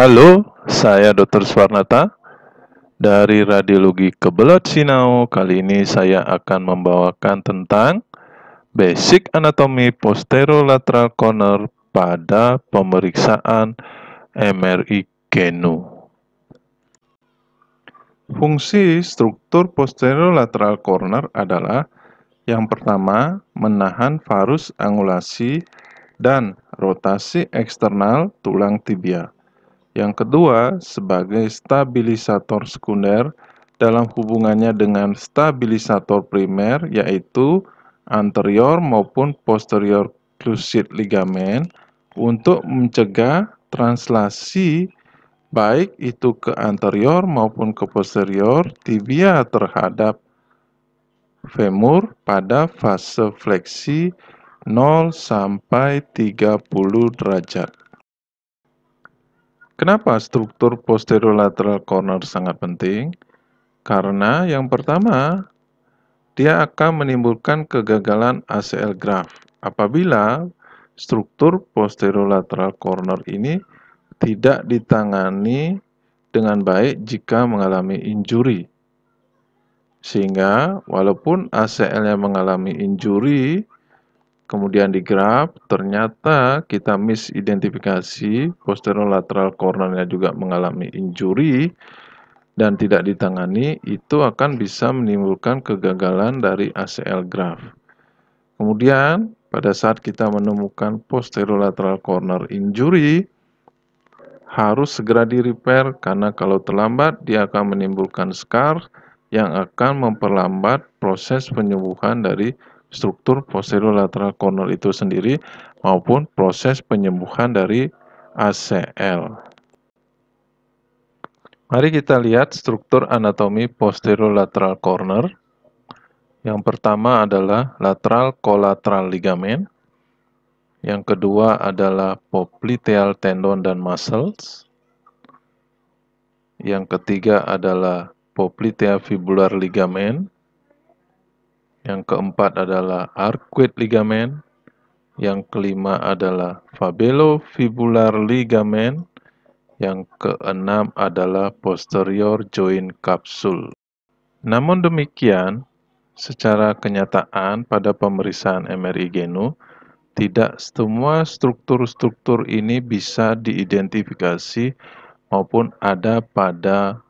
Halo, saya Dr. Swarnata dari Radiologi Kebelat Sinau. Kali ini saya akan membawakan tentang basic anatomi posterolateral corner pada pemeriksaan MRI genu. Fungsi struktur posterolateral corner adalah yang pertama, menahan varus angulasi dan rotasi eksternal tulang tibia. Yang kedua, sebagai stabilisator sekunder dalam hubungannya dengan stabilisator primer, yaitu anterior maupun posterior cruciate ligament untuk mencegah translasi baik itu ke anterior maupun ke posterior tibia terhadap femur pada fase fleksi 0 sampai 30 derajat. Kenapa struktur posterolateral corner sangat penting? Karena yang pertama, dia akan menimbulkan kegagalan ACL graft apabila struktur posterolateral corner ini tidak ditangani dengan baik jika mengalami injury. Sehingga walaupun ACL-nya mengalami injury, kemudian di graft, ternyata kita misidentifikasi posterolateral cornernya juga mengalami injury dan tidak ditangani, itu akan bisa menimbulkan kegagalan dari ACL graft. Kemudian pada saat kita menemukan posterolateral corner injury, harus segera di-repair karena kalau terlambat dia akan menimbulkan scar yang akan memperlambat proses penyembuhan dari struktur posterolateral corner itu sendiri maupun proses penyembuhan dari ACL. Mari kita lihat struktur anatomi posterolateral corner. Yang pertama adalah lateral collateral ligament. Yang kedua adalah popliteal tendon dan muscles. Yang ketiga adalah popliteal fibular ligament. Yang keempat adalah arcuate ligament. Yang kelima adalah fabelofibular ligament. Yang keenam adalah posterior joint capsule. Namun demikian, secara kenyataan pada pemeriksaan MRI genu, tidak semua struktur-struktur ini bisa diidentifikasi maupun ada pada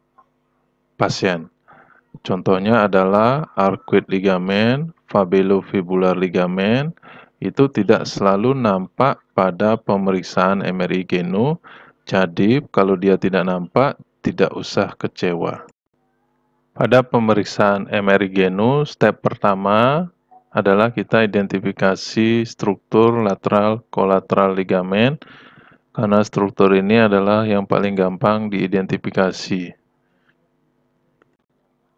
pasien. Contohnya adalah arcuate ligament, fabelofibular ligament, itu tidak selalu nampak pada pemeriksaan MRI genu. Jadi, kalau dia tidak nampak, tidak usah kecewa. Pada pemeriksaan MRI genu, step pertama adalah kita identifikasi struktur lateral collateral ligament, karena struktur ini adalah yang paling gampang diidentifikasi.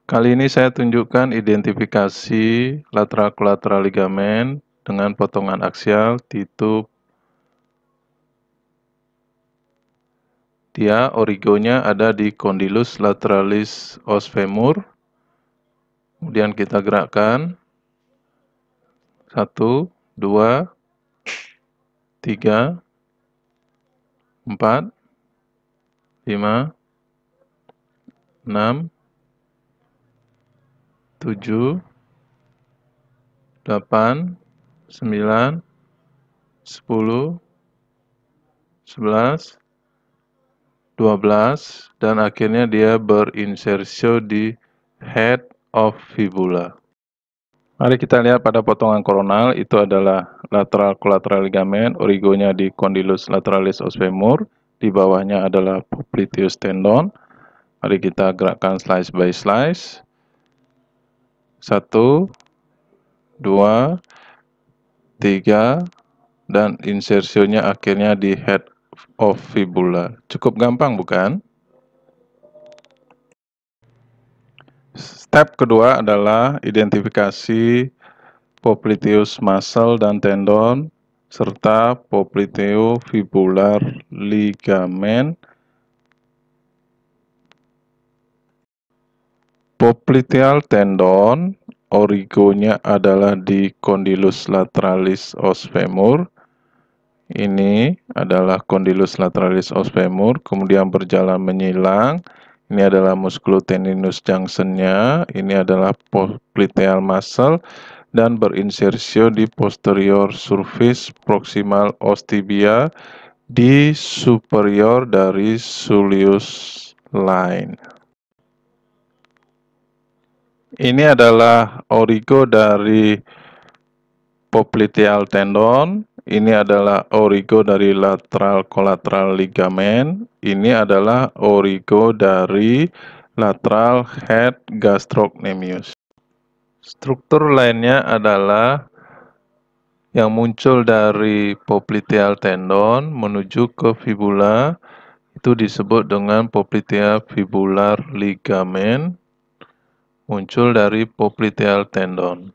Kali ini saya tunjukkan identifikasi lateral collateral ligament dengan potongan aksial titub. Dia origonya ada di condylus lateralis os femur. Kemudian kita gerakkan 1, 2, 3, 4, 5, 6, 7, 8, 9, 10, 11, 12, dan akhirnya dia berinsersio di head of fibula. Mari kita lihat pada potongan koronal, itu adalah lateral collateral ligament, origonya di condylus lateralis os femur, di bawahnya adalah popliteus tendon. Mari kita gerakkan slice by slice. 1, 2, 3, dan insersionya akhirnya di head of fibula. Cukup gampang, bukan? Step kedua adalah identifikasi popliteus muscle dan tendon serta popliteofibular ligament. Popliteal tendon origonya adalah di condylus lateralis os femur. Ini adalah condylus lateralis os femur, kemudian berjalan menyilang. Ini adalah musculotendinous junction-nya, ini adalah popliteal muscle, dan berinsersio di posterior surface proximal os tibia di superior dari soleus line. Ini adalah origo dari popliteal tendon, ini adalah origo dari lateral collateral ligament, ini adalah origo dari lateral head gastrocnemius. Struktur lainnya adalah yang muncul dari popliteal tendon menuju ke fibula, itu disebut dengan popliteal fibular ligament, muncul dari popliteal tendon.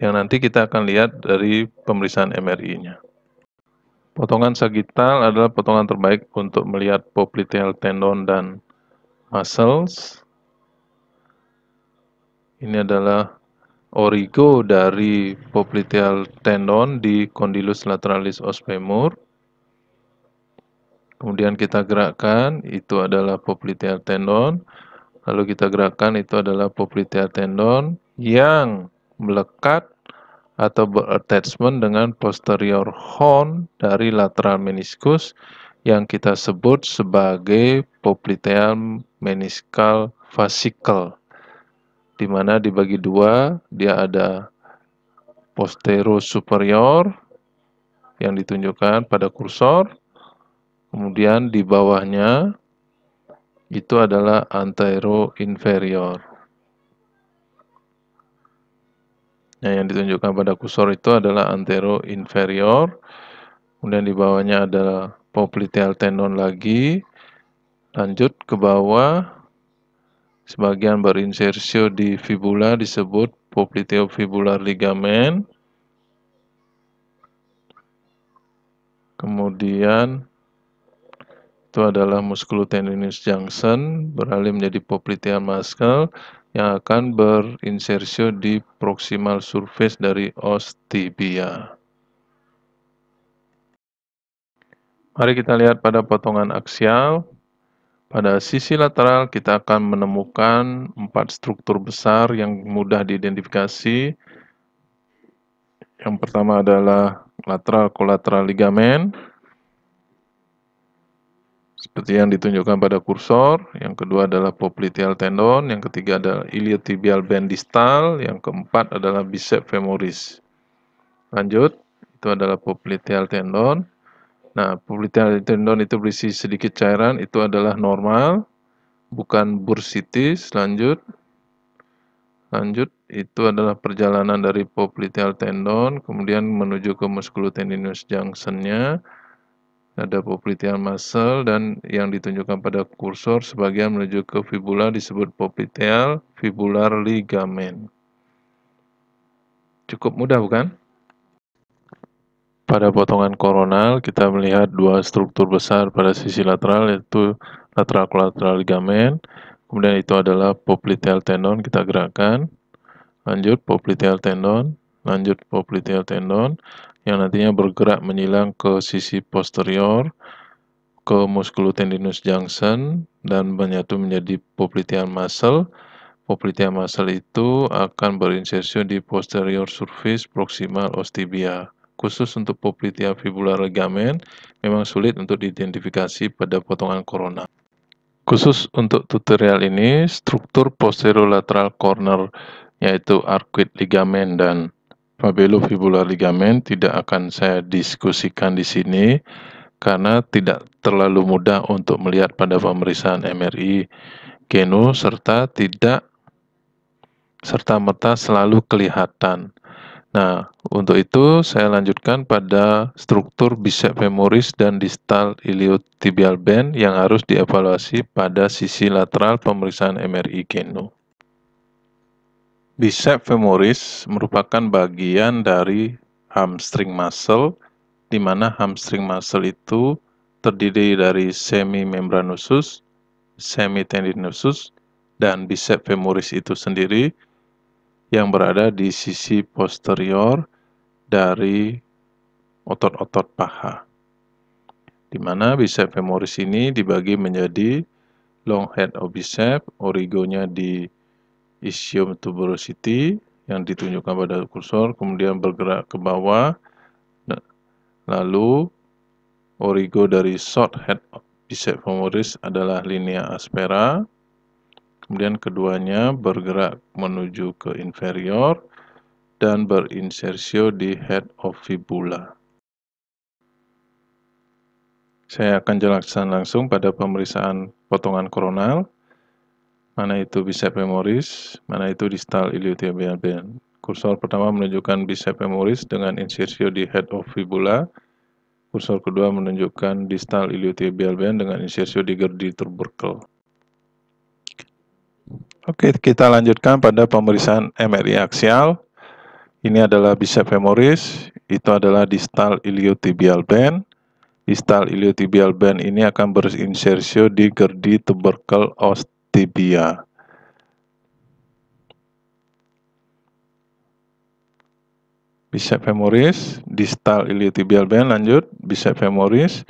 Yang nanti kita akan lihat dari pemeriksaan MRI-nya. Potongan sagittal adalah potongan terbaik untuk melihat popliteal tendon dan muscles. Ini adalah origo dari popliteal tendon di condylus lateralis os femur. Kemudian kita gerakkan, itu adalah popliteal tendon. Lalu kita gerakkan, itu adalah popliteal tendon yang melekat atau berattachment dengan posterior horn dari lateral meniscus yang kita sebut sebagai popliteal meniscal fascicle, di mana dibagi dua, dia ada postero superior yang ditunjukkan pada kursor, kemudian di bawahnya itu adalah antero inferior. Nah, yang ditunjukkan pada kursor itu adalah antero inferior. Kemudian di bawahnya adalah popliteal tendon lagi. Lanjut ke bawah, sebagian berinsersio di fibula disebut popliteofibular ligament. Kemudian itu adalah musculotendinous junction, beralih menjadi popliteal muscle yang akan berinsersio di proximal surface dari os tibia. Mari kita lihat pada potongan aksial. Pada sisi lateral kita akan menemukan 4 struktur besar yang mudah diidentifikasi. Yang pertama adalah lateral collateral ligament, seperti yang ditunjukkan pada kursor. Yang kedua adalah popliteal tendon, yang ketiga adalah iliotibial band distal, yang keempat adalah bicep femoris. Lanjut, itu adalah popliteal tendon. Nah, popliteal tendon itu berisi sedikit cairan, itu adalah normal, bukan bursitis. Lanjut, itu adalah perjalanan dari popliteal tendon, kemudian menuju ke musculotendinous junction-nya. Ada popliteal muscle dan yang ditunjukkan pada kursor sebagian menuju ke fibula disebut popliteal fibular ligament. Cukup mudah, bukan? Pada potongan koronal kita melihat dua struktur besar pada sisi lateral, yaitu lateral collateral ligament. Kemudian itu adalah popliteal tendon, kita gerakkan. Lanjut popliteal tendon, lanjut popliteal tendon yang nantinya bergerak menyilang ke sisi posterior ke musculotendinous junction dan menyatu menjadi popliteal muscle. Popliteal muscle itu akan berinsersio di posterior surface proximal os tibia. Khusus untuk popliteal fibular ligament memang sulit untuk diidentifikasi pada potongan korona. Khusus untuk tutorial ini, struktur posterolateral corner yaitu arcuate ligament dan fabelofibular ligament tidak akan saya diskusikan di sini karena tidak terlalu mudah untuk melihat pada pemeriksaan MRI genu serta tidak serta-merta selalu kelihatan. Nah, untuk itu saya lanjutkan pada struktur bicep femoris dan distal iliotibial band yang harus dievaluasi pada sisi lateral pemeriksaan MRI genu. Bicep femoris merupakan bagian dari hamstring muscle, di mana hamstring muscle itu terdiri dari semimembranosus, semitendinosus, dan bicep femoris itu sendiri yang berada di sisi posterior dari otot-otot paha. Di mana bicep femoris ini dibagi menjadi long head of bicep, origonya di ischium tuberosity yang ditunjukkan pada kursor, kemudian bergerak ke bawah, lalu origo dari short head of bicep femoris adalah linea aspera, kemudian keduanya bergerak menuju ke inferior dan berinsersio di head of fibula. Saya akan jelaskan langsung pada pemeriksaan potongan koronal, mana itu bicep femoris, mana itu distal iliotibial band. Kursor pertama menunjukkan bicep femoris dengan insersio di head of fibula. Kursor kedua menunjukkan distal iliotibial band dengan insersio di gerdi tubercle. Oke, kita lanjutkan pada pemeriksaan MRI aksial. Ini adalah bicep femoris, itu adalah distal iliotibial band. Distal iliotibial band ini akan berinsersio di gerdi tubercle os tibia. Bicep femoris, distal iliotibial band, lanjut. Bicep femoris,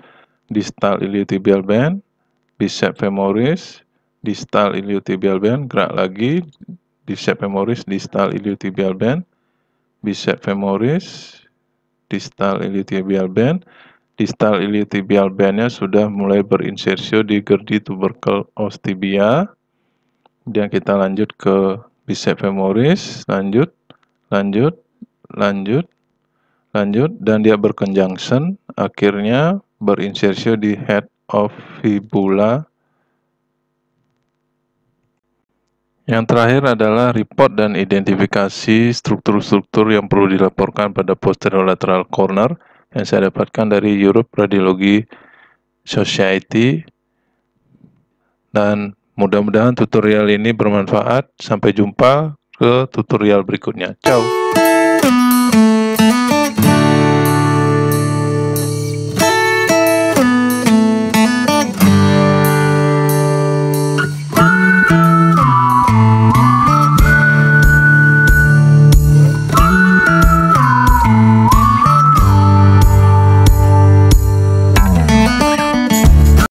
distal iliotibial band, bicep femoris, distal iliotibial band, gerak lagi. Bicep femoris, distal iliotibial band, bicep femoris, distal iliotibial band. Distal iliotibial bandnya sudah mulai berinsersio di gerdi tubercle os tibia. Kemudian kita lanjut ke bicep femoris, lanjut, dan dia berconjunction, akhirnya berinsersio di head of fibula. Yang terakhir adalah report dan identifikasi struktur-struktur yang perlu dilaporkan pada posterolateral corner yang saya dapatkan dari Europe Radiology Society. Dan mudah-mudahan tutorial ini bermanfaat. Sampai jumpa ke tutorial berikutnya. Ciao.